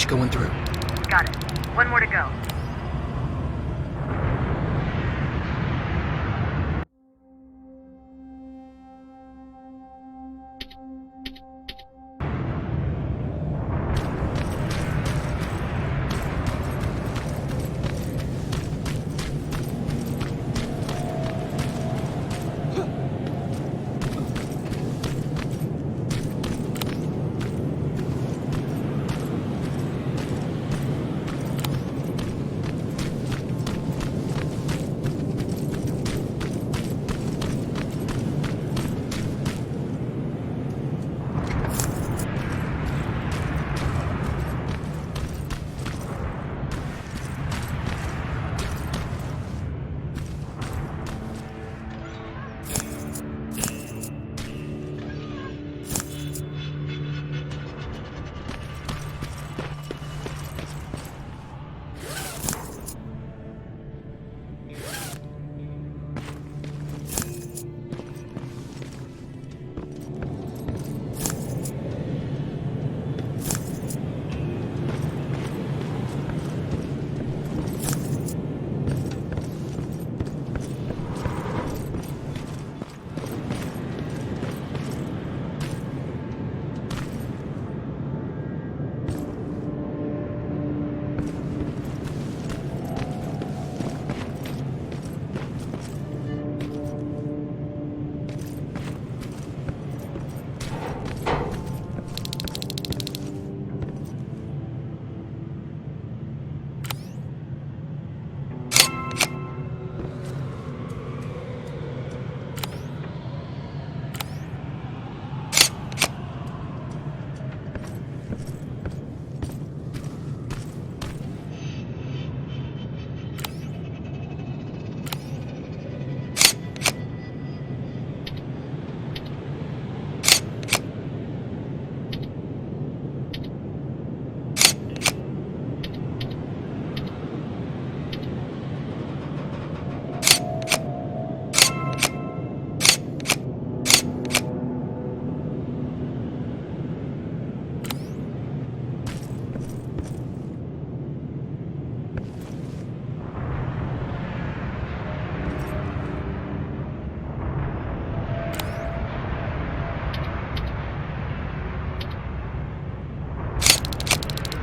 going through. Got it. One more to go.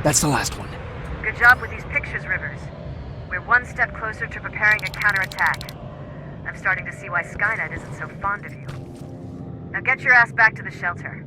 That's the last one. Good job with these pictures, Rivers. We're one step closer to preparing a counterattack. I'm starting to see why Skynet isn't so fond of you. Now get your ass back to the shelter.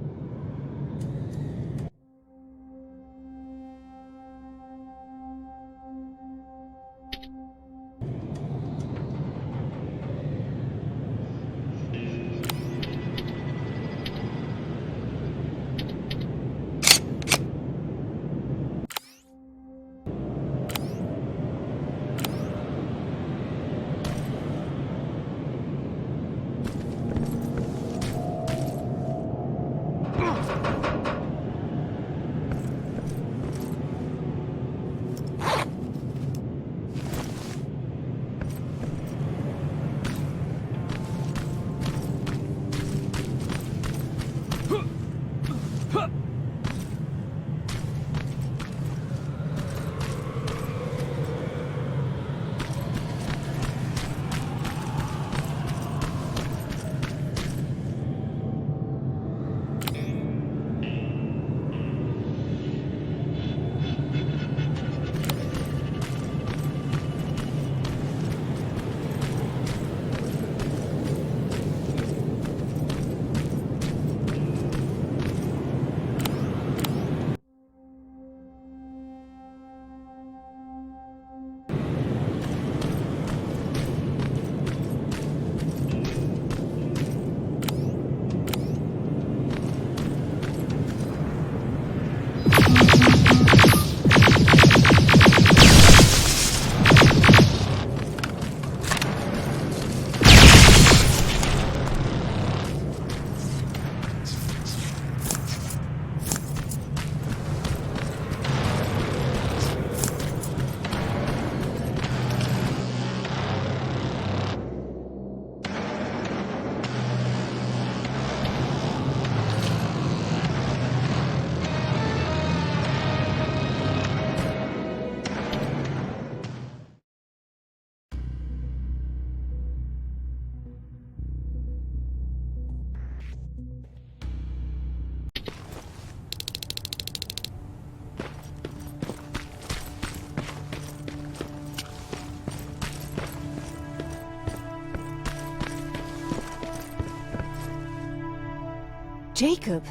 Jacob,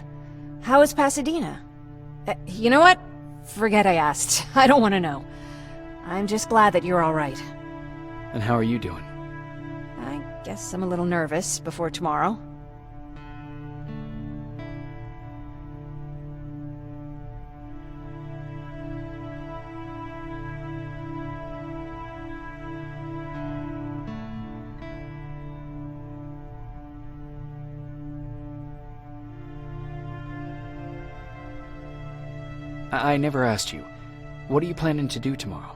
how is Pasadena? You know what? Forget I asked. I don't want to know. I'm just glad that you're all right. And how are you doing? I guess I'm a little nervous before tomorrow. I never asked you. What are you planning to do tomorrow?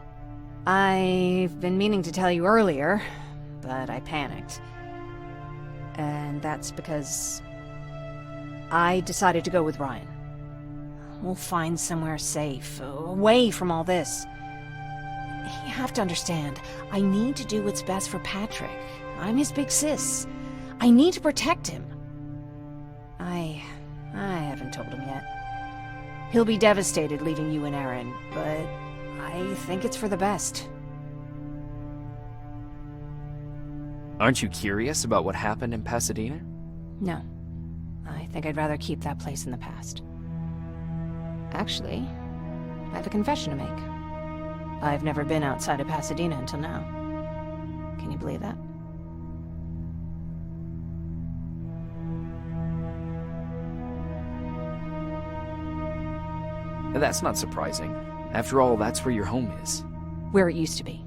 I've been meaning to tell you earlier, but I panicked. And that's because I decided to go with Ryan. We'll find somewhere safe, away from all this. You have to understand, I need to do what's best for Patrick. I'm his big sis. I need to protect him. I haven't told him yet. He'll be devastated leaving you and Aaron, but I think it's for the best. Aren't you curious about what happened in Pasadena? No. I think I'd rather keep that place in the past. Actually, I have a confession to make. I've never been outside of Pasadena until now. Can you believe that? That's not surprising. After all, that's where your home is. Where it used to be.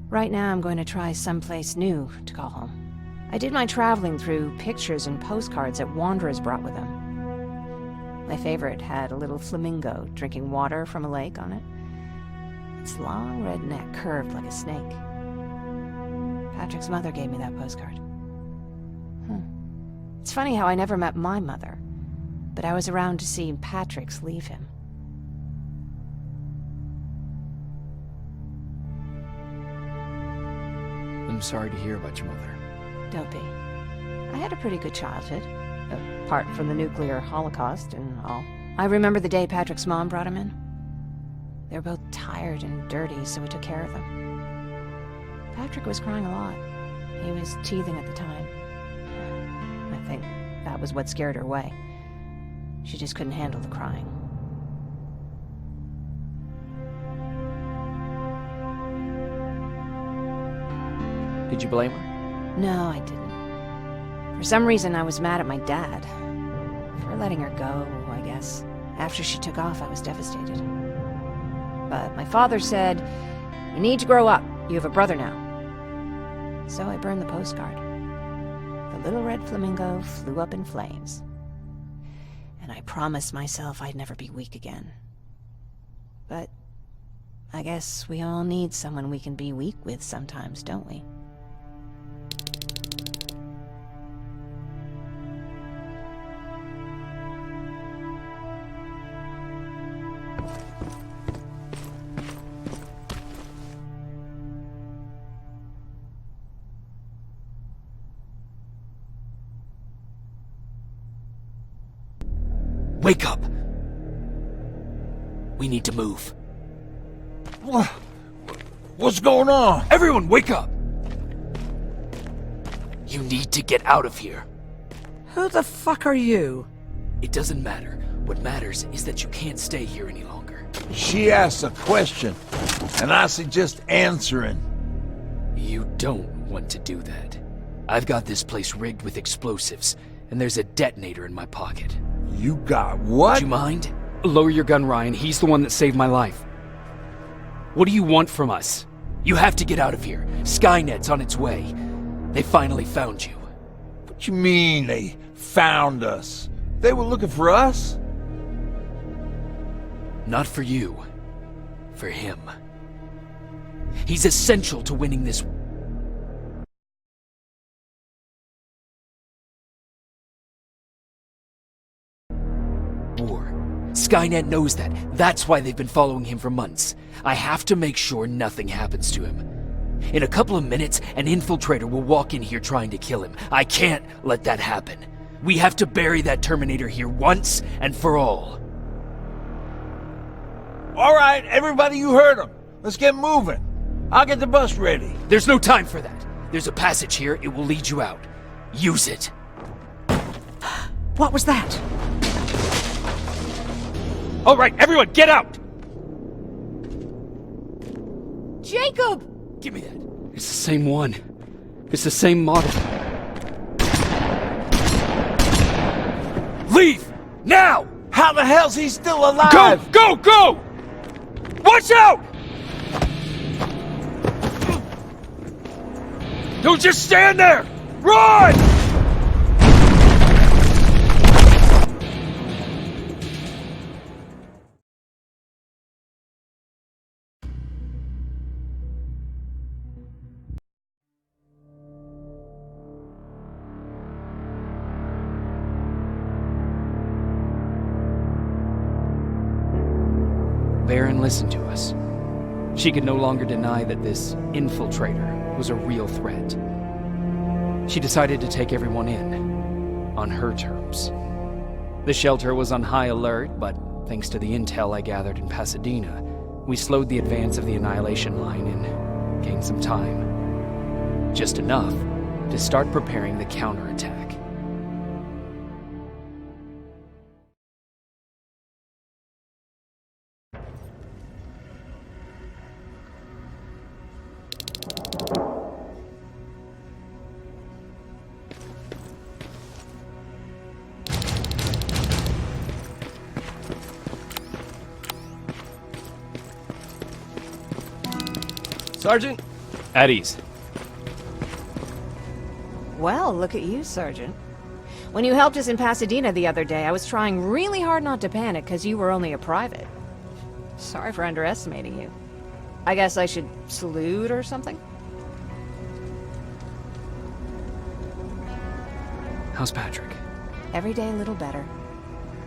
Right now, I'm going to try someplace new to call home. I did my traveling through pictures and postcards that wanderers brought with them. My favorite had a little flamingo drinking water from a lake on it. Its long red neck curved like a snake. Patrick's mother gave me that postcard. It's funny how I never met my mother, but I was around to see Patrick's leave him. I'm sorry to hear about your mother. Don't be. I had a pretty good childhood, apart from the nuclear holocaust and all. I remember the day Patrick's mom brought him in. They were both tired and dirty, so we took care of them. Patrick was crying a lot. He was teething at the time. I think that was what scared her away. She just couldn't handle the crying. Did you blame her? No, I didn't. For some reason, I was mad at my dad. For letting her go, I guess. After she took off, I was devastated. But my father said, "You need to grow up. You have a brother now." So I burned the postcard. The little red flamingo flew up in flames. And I promised myself I'd never be weak again. But I guess we all need someone we can be weak with sometimes, don't we? Wake up! We need to move. What's going on? Everyone, wake up! You need to get out of here. Who the fuck are you? It doesn't matter. What matters is that you can't stay here any longer. She asked a question, and I suggest answering. You don't want to do that. I've got this place rigged with explosives, and there's a detonator in my pocket. You got what? Do you mind? Lower your gun, Ryan. He's the one that saved my life. What do you want from us? You have to get out of here. Skynet's on its way. They finally found you. What you mean they found us? They were looking for us? Not for you. For him. He's essential to winning this war. Skynet knows that. That's why they've been following him for months. I have to make sure nothing happens to him. In a couple of minutes, an infiltrator will walk in here trying to kill him. I can't let that happen. We have to bury that Terminator here once and for all. All right, everybody, you heard him. Let's get moving. I'll get the bus ready. There's no time for that. There's a passage here. It will lead you out. Use it. What was that? All right, everyone, get out! Jacob! Give me that. It's the same one. It's the same model. Leave! Now! How the hell's he still alive? Go! Go! Go! Watch out! Don't just stand there! Run! Baron listened to us. She could no longer deny that this infiltrator was a real threat. She decided to take everyone in, on her terms. The shelter was on high alert, but thanks to the intel I gathered in Pasadena, we slowed the advance of the Annihilation Line and gained some time. Just enough to start preparing the counterattack. Sergeant? At ease. Well, look at you, Sergeant. When you helped us in Pasadena the other day, I was trying really hard not to panic because you were only a private. Sorry for underestimating you. I guess I should salute or something? How's Patrick? Every day a little better.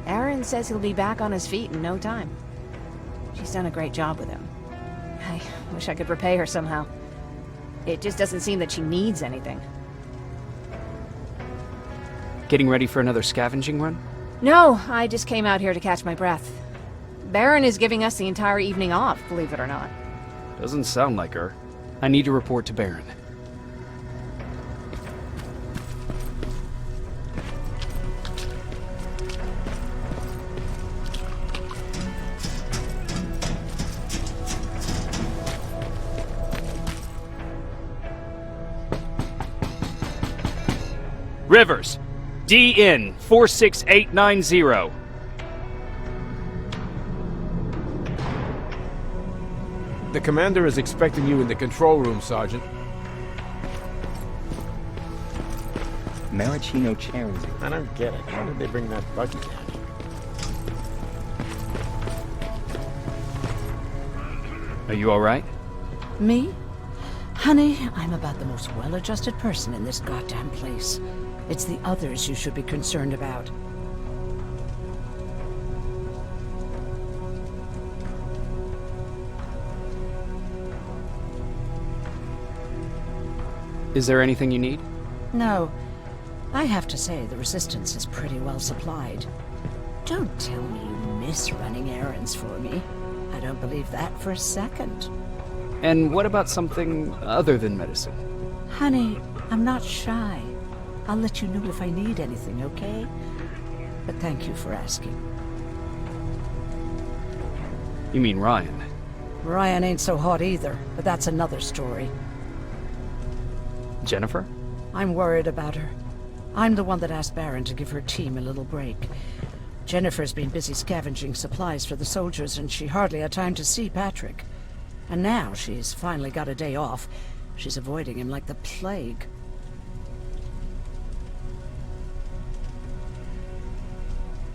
Aaron says he'll be back on his feet in no time. She's done a great job with him. I wish I could repay her somehow. It just doesn't seem that she needs anything. Getting ready for another scavenging run? No, I just came out here to catch my breath. Baron is giving us the entire evening off, believe it or not. Doesn't sound like her. I need to report to Baron. Rivers, DN 46890. The commander is expecting you in the control room, Sergeant. Maraschino cherries. I don't get it. How did they bring that buggy down? Are you alright? Me? Honey, I'm about the most well-adjusted person in this goddamn place. It's the others you should be concerned about. Is there anything you need? No. I have to say, the Resistance is pretty well supplied. Don't tell me you miss running errands for me. I don't believe that for a second. And what about something other than medicine? Honey, I'm not shy. I'll let you know if I need anything, okay? But thank you for asking. You mean Ryan? Ryan ain't so hot either, but that's another story. Jennifer? I'm worried about her. I'm the one that asked Baron to give her team a little break. Jennifer's been busy scavenging supplies for the soldiers, and she hardly had time to see Patrick. And now she's finally got a day off. She's avoiding him like the plague.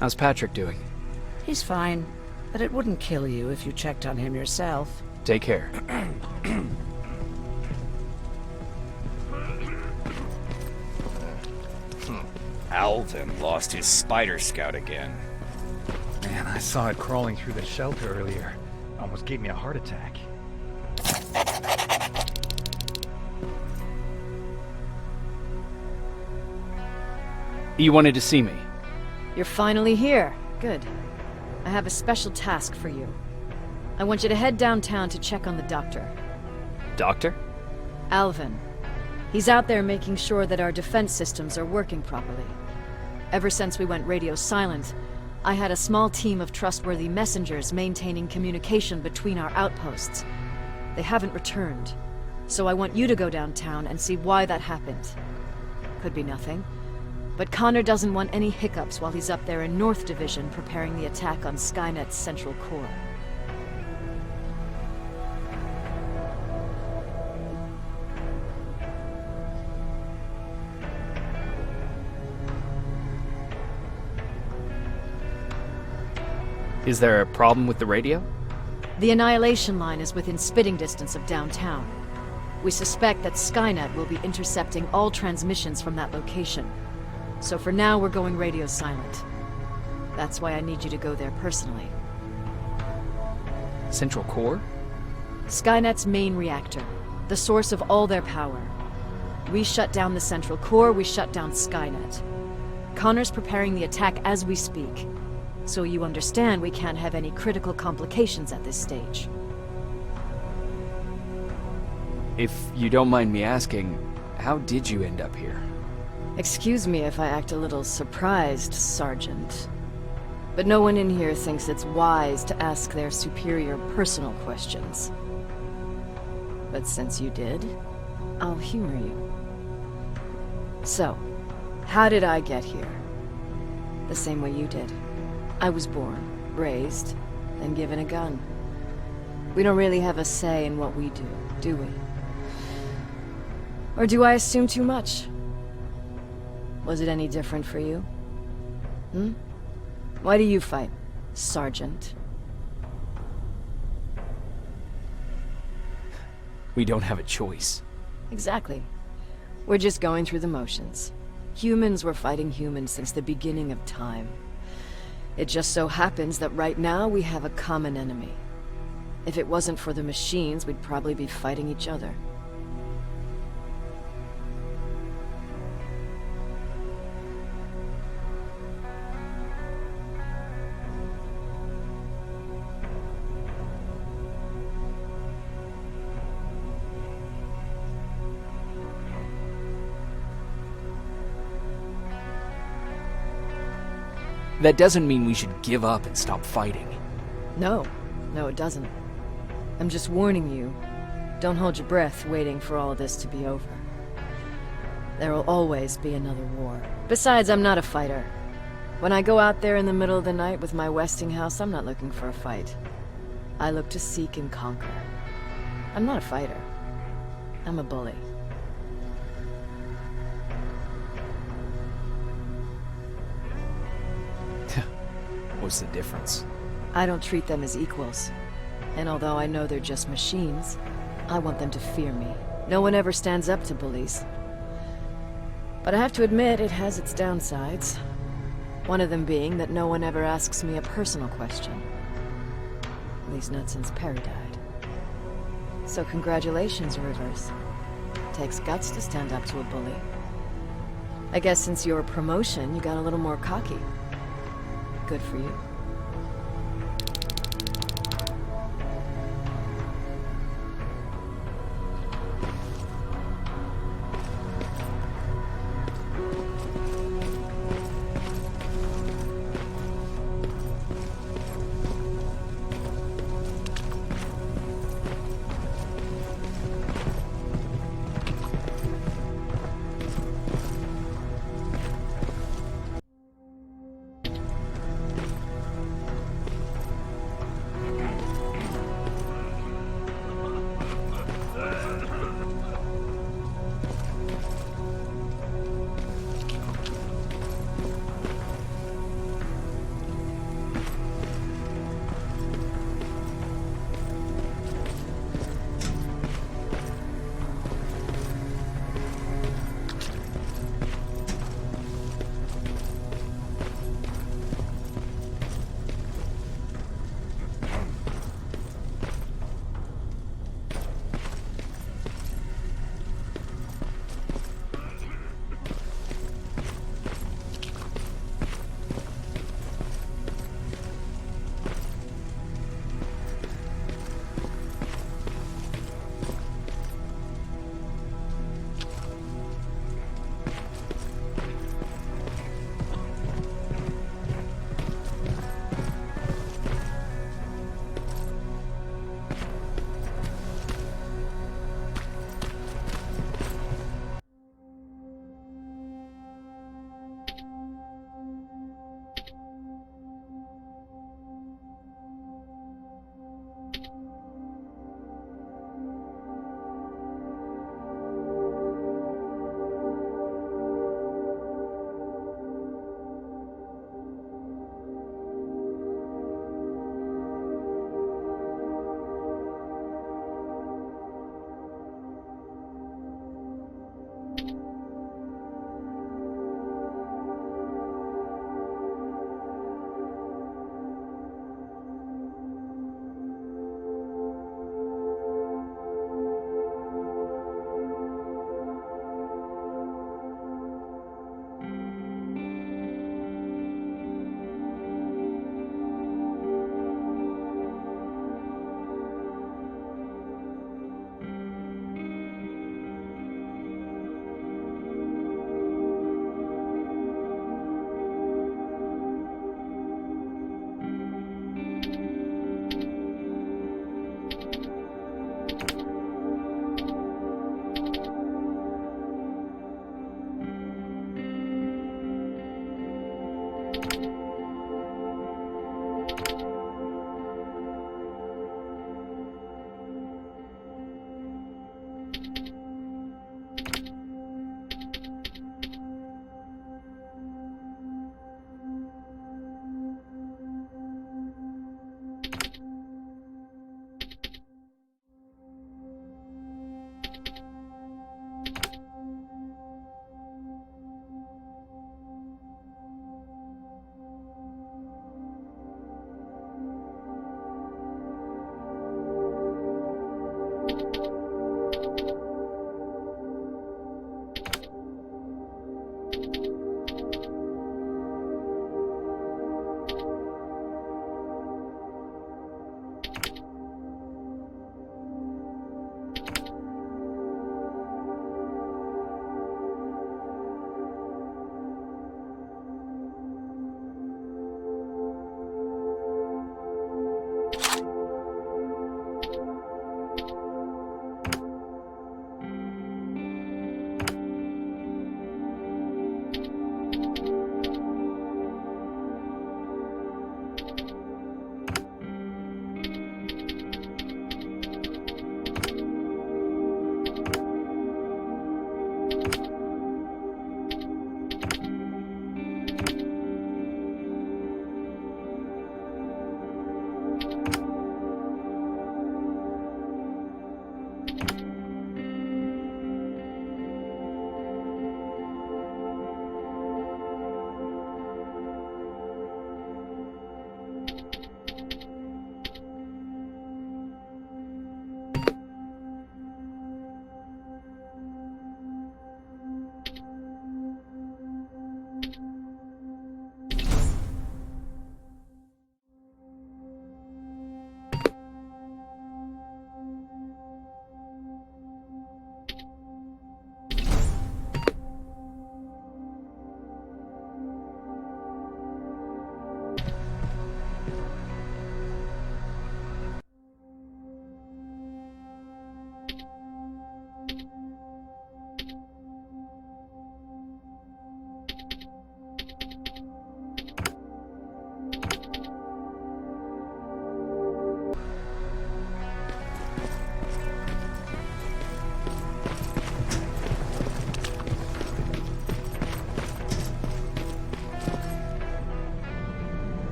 How's Patrick doing? He's fine, but it wouldn't kill you if you checked on him yourself. Take care. Alvin lost his spider scout again. Man, I saw it crawling through the shelter earlier. Almost gave me a heart attack. You wanted to see me? You're finally here. Good. I have a special task for you. I want you to head downtown to check on the doctor. Doctor? Alvin. He's out there making sure that our defense systems are working properly. Ever since we went radio silent, I had a small team of trustworthy messengers maintaining communication between our outposts. They haven't returned, so I want you to go downtown and see why that happened. Could be nothing, but Connor doesn't want any hiccups while he's up there in North Division preparing the attack on Skynet's central core. Is there a problem with the radio? The Annihilation Line is within spitting distance of downtown. We suspect that Skynet will be intercepting all transmissions from that location. So for now, we're going radio silent. That's why I need you to go there personally. Central core? Skynet's main reactor, the source of all their power. We shut down the central core, we shut down Skynet. Connor's preparing the attack as we speak. So you understand we can't have any critical complications at this stage. If you don't mind me asking, how did you end up here? Excuse me if I act a little surprised, Sergeant. But no one in here thinks it's wise to ask their superior personal questions. But since you did, I'll humor you. So, how did I get here? The same way you did. I was born, raised, then given a gun. We don't really have a say in what we do we? Or do I assume too much? Was it any different for you? Why do you fight, Sergeant? We don't have a choice. Exactly. We're just going through the motions. Humans were fighting humans since the beginning of time. It just so happens that right now we have a common enemy. If it wasn't for the machines, we'd probably be fighting each other. That doesn't mean we should give up and stop fighting. No, it doesn't. I'm just warning you. Don't hold your breath waiting for all this to be over. There will always be another war. Besides, I'm not a fighter. When I go out there in the middle of the night with my Westinghouse, I'm not looking for a fight. I look to seek and conquer. I'm not a fighter. I'm a bully. What's the difference? I don't treat them as equals. And although I know they're just machines, I want them to fear me. No one ever stands up to bullies. But I have to admit, it has its downsides. One of them being that no one ever asks me a personal question. At least not since Perry died. So congratulations, Rivers. Takes guts to stand up to a bully. I guess since your promotion, you got a little more cocky. Good for you.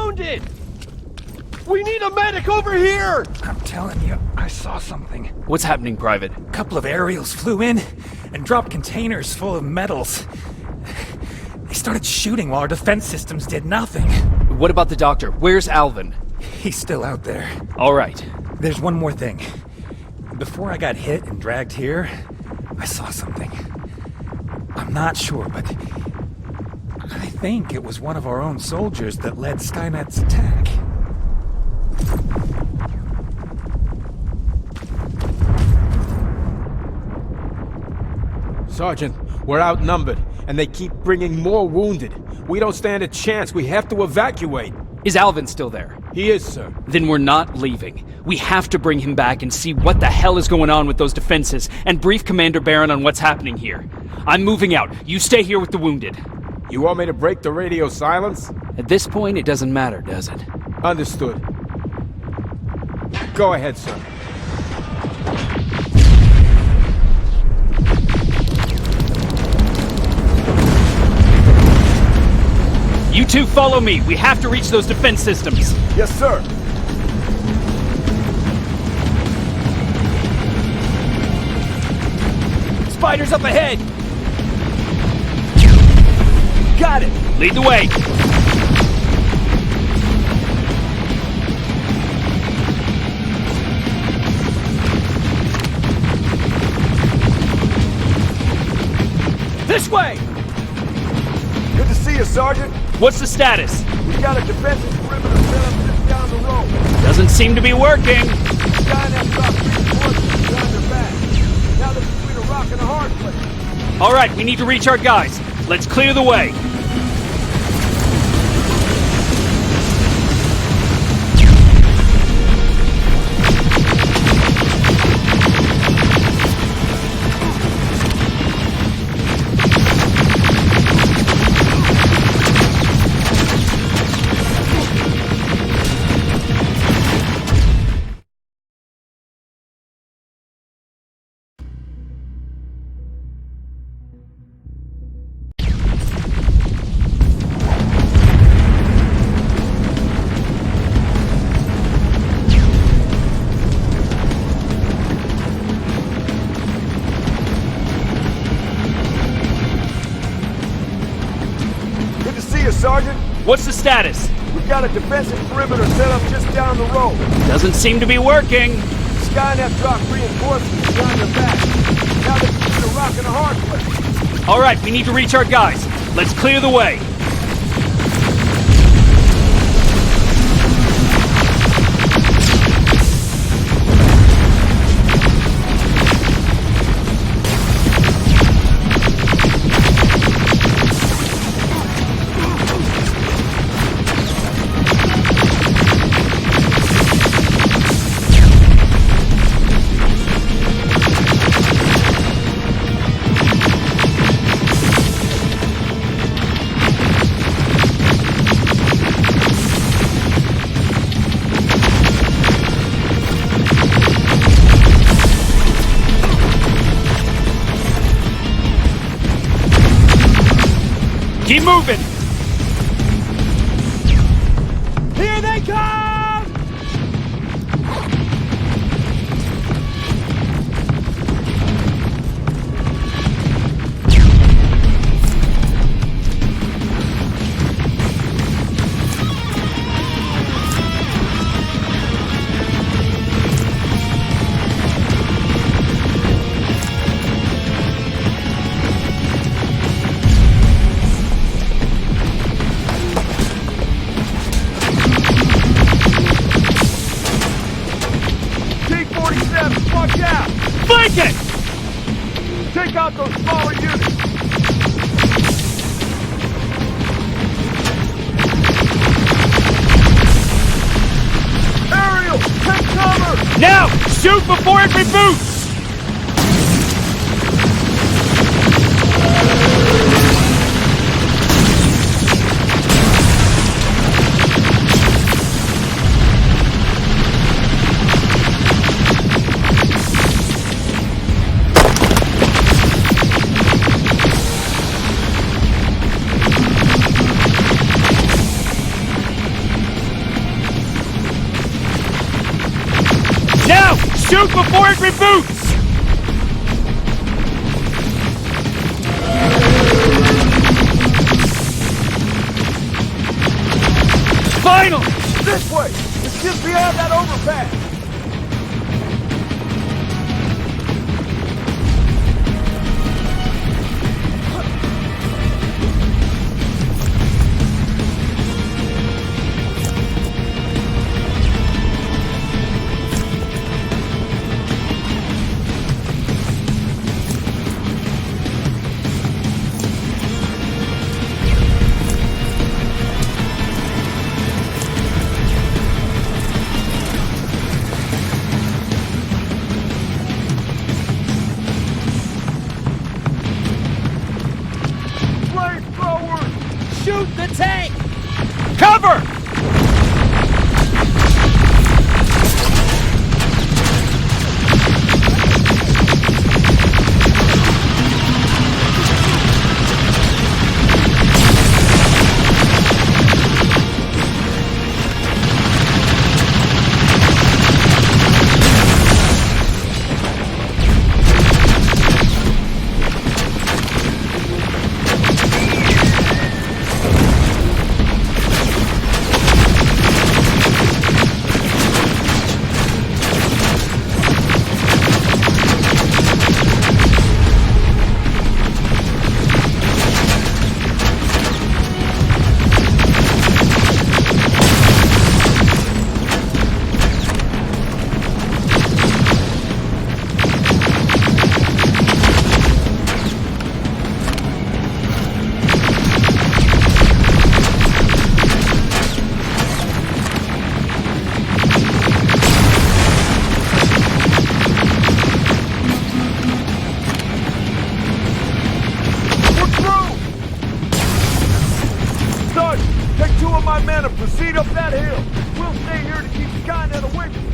wounded! We need a medic over here! I'm telling you, I saw something. What's happening, Private? A couple of aerials flew in and dropped containers full of metals. They started shooting while our defense systems did nothing. What about the doctor? Where's Alvin? He's still out there. All right. There's one more thing. Before I got hit and dragged here, I saw something. I'm not sure, but I think it was one of our own soldiers that led Skynet's attack. Sergeant, we're outnumbered, and they keep bringing more wounded. We don't stand a chance. We have to evacuate. Is Alvin still there? He is, sir. Then we're not leaving. We have to bring him back and see what the hell is going on with those defenses, and brief Commander Barron on what's happening here. I'm moving out. You stay here with the wounded. You want me to break the radio silence? At this point, it doesn't matter, does it? Understood. Go ahead, sir. You two follow me. We have to reach those defense systems. Yes, sir. Spiders up ahead! Got it! Lead the way! This way! Good to see you, Sergeant. What's the status? We got a defensive perimeter set up just down the road. Doesn't seem to be working. Skynet dropped reinforcements behind their back. Now they're between a rock and a hard place. All right, we need to reach our guys. Let's clear the way. Sergeant. What's the status? We've got a defensive perimeter set up just down the road. Doesn't seem to be working. Skynet dropped reinforcements behind their back. Now they're between a rock and a hard place. All right, we need to reach our guys. Let's clear the way. Keep moving! Here they come! Watch out! Flank it! Take out those smaller units! Aerial, take cover! Now! Shoot before it reboots! Shoot before it reboots! Finally! This way! It's just beyond that overpass! Shoot the tank! Cover! Take 2 of my men and proceed up that hill. We'll stay here to keep Skynet away from you.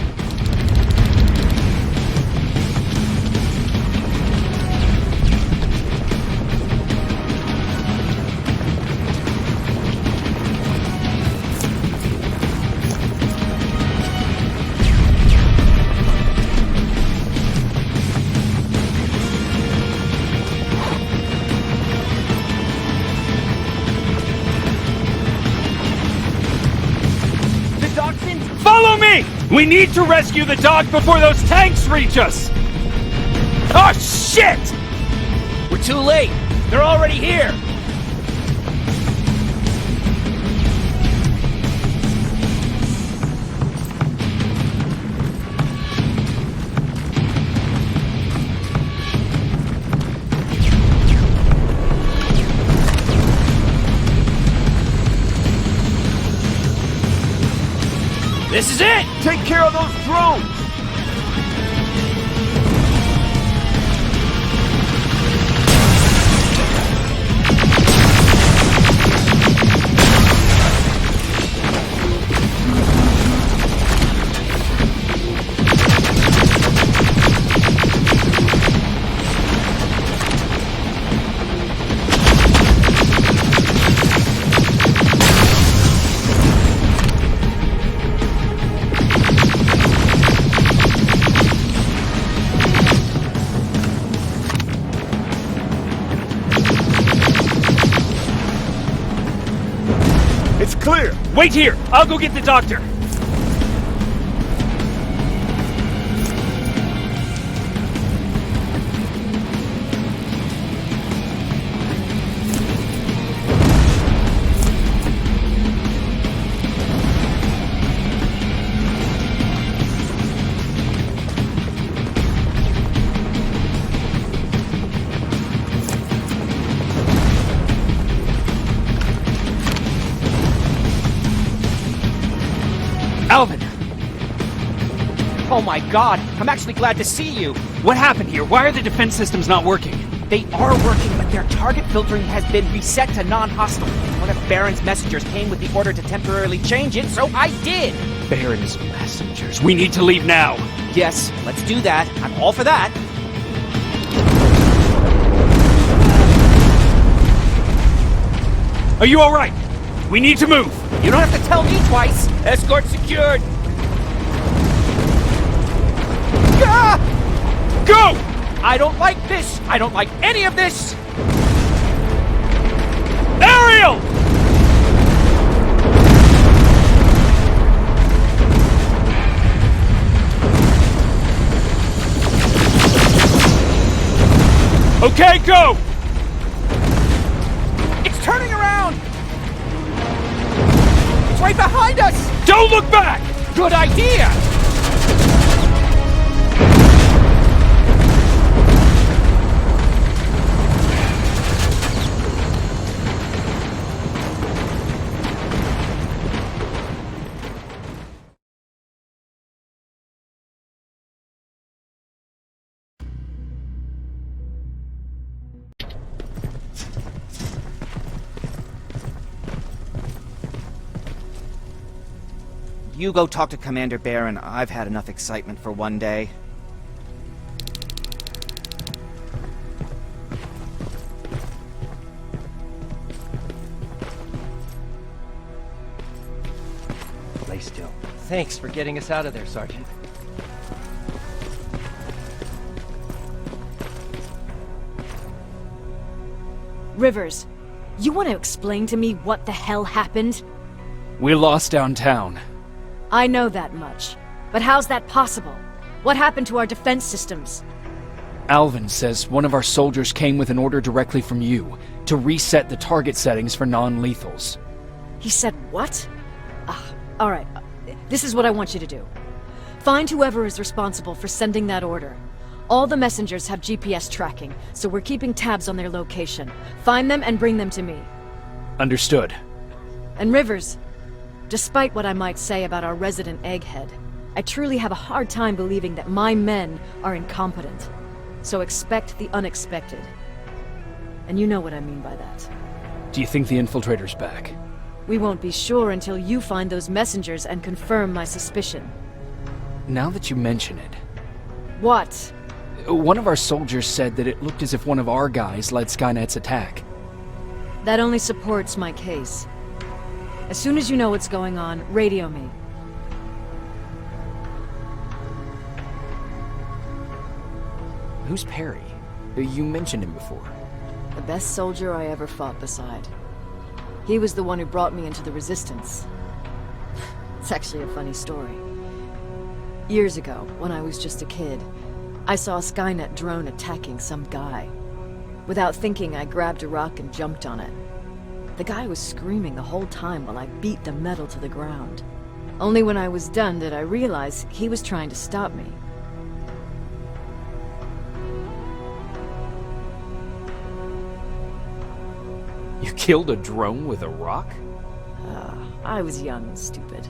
Follow me! We need to rescue the dog before those tanks reach us! Oh, shit! We're too late. They're already here. This is it! Take care of those drones! It's clear! Wait here! I'll go get the doctor! Alvin! Oh my god, I'm actually glad to see you. What happened here? Why are the defense systems not working? They are working, but their target filtering has been reset to non-hostile. One of Baron's messengers came with the order to temporarily change it, so I did. Baron's messengers. We need to leave now. Yes, let's do that. I'm all for that. Are you alright? We need to move. You don't have to tell me twice. Escort secured. Go! Go! I don't like this! I don't like any of this! Ariel! Okay, go! It's turning around! It's right behind us! Don't look back! Good idea! You go talk to Commander Barron. I've had enough excitement for one day. Lay still. Thanks for getting us out of there, Sergeant. Rivers, you want to explain to me what the hell happened? We lost downtown. I know that much. But how's that possible? What happened to our defense systems? Alvin says one of our soldiers came with an order directly from you to reset the target settings for non-lethals. He said what? Alright. This is what I want you to do. Find whoever is responsible for sending that order. All the messengers have GPS tracking, so we're keeping tabs on their location. Find them and bring them to me. Understood. And Rivers, despite what I might say about our resident egghead, I truly have a hard time believing that my men are incompetent. So expect the unexpected. And you know what I mean by that. Do you think the infiltrator's back? We won't be sure until you find those messengers and confirm my suspicion. Now that you mention it... What? One of our soldiers said that it looked as if one of our guys led Skynet's attack. That only supports my case. As soon as you know what's going on, radio me. Who's Perry? You mentioned him before. The best soldier I ever fought beside. He was the one who brought me into the Resistance. It's actually a funny story. Years ago, when I was just a kid, I saw a Skynet drone attacking some guy. Without thinking, I grabbed a rock and jumped on it. The guy was screaming the whole time while I beat the metal to the ground. Only when I was done did I realize he was trying to stop me. You killed a drone with a rock? I was young and stupid.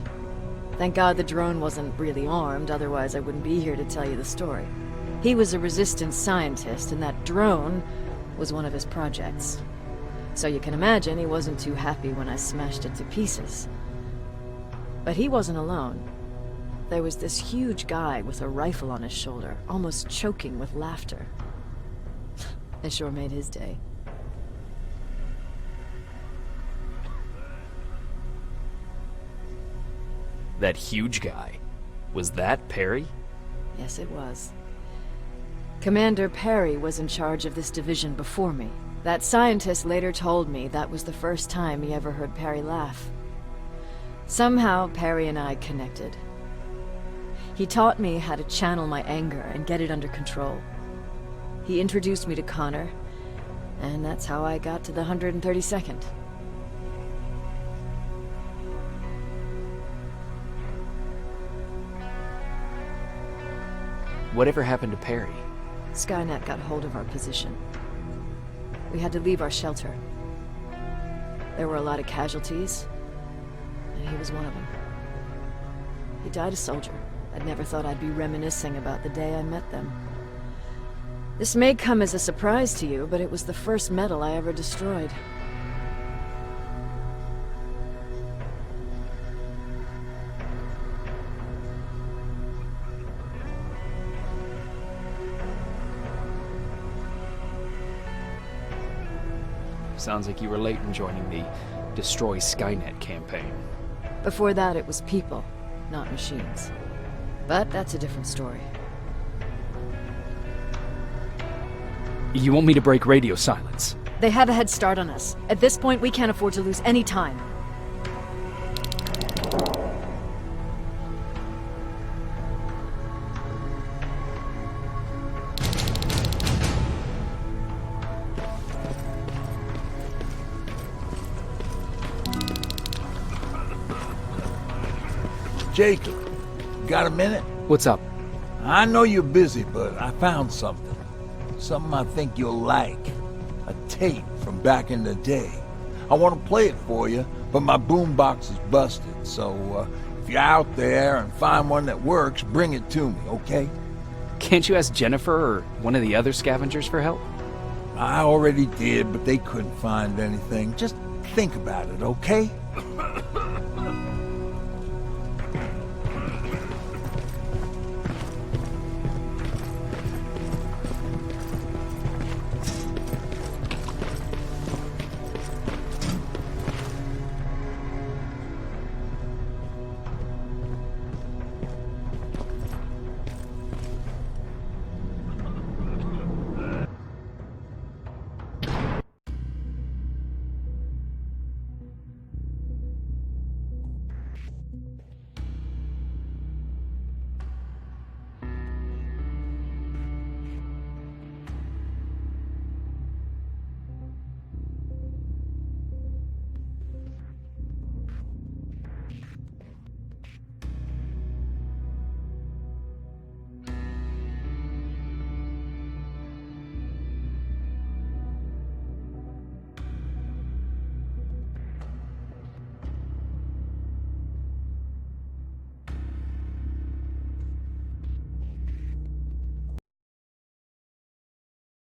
Thank God the drone wasn't really armed, otherwise I wouldn't be here to tell you the story. He was a Resistance scientist, and that drone was one of his projects. So you can imagine he wasn't too happy when I smashed it to pieces. But he wasn't alone. There was this huge guy with a rifle on his shoulder, almost choking with laughter. I sure made his day. That huge guy. Was that Perry? Yes, it was. Commander Perry was in charge of this division before me. That scientist later told me that was the first time he ever heard Perry laugh. Somehow, Perry and I connected. He taught me how to channel my anger and get it under control. He introduced me to Connor, and that's how I got to the 132nd. Whatever happened to Perry? Skynet got hold of our position. We had to leave our shelter. There were a lot of casualties, and he was one of them. He died a soldier. I'd never thought I'd be reminiscing about the day I met them. This may come as a surprise to you, but it was the first metal I ever destroyed. Sounds like you were late in joining the Destroy Skynet campaign. Before that, it was people, not machines. But that's a different story. You want me to break radio silence? They have a head start on us. At this point, we can't afford to lose any time. Jacob, got a minute? What's up? I know you're busy, but I found something. Something I think you'll like. A tape from back in the day. I want to play it for you, but my boombox is busted, so if you're out there and find one that works, bring it to me, okay? Can't you ask Jennifer or one of the other scavengers for help? I already did, but they couldn't find anything. Just think about it, okay?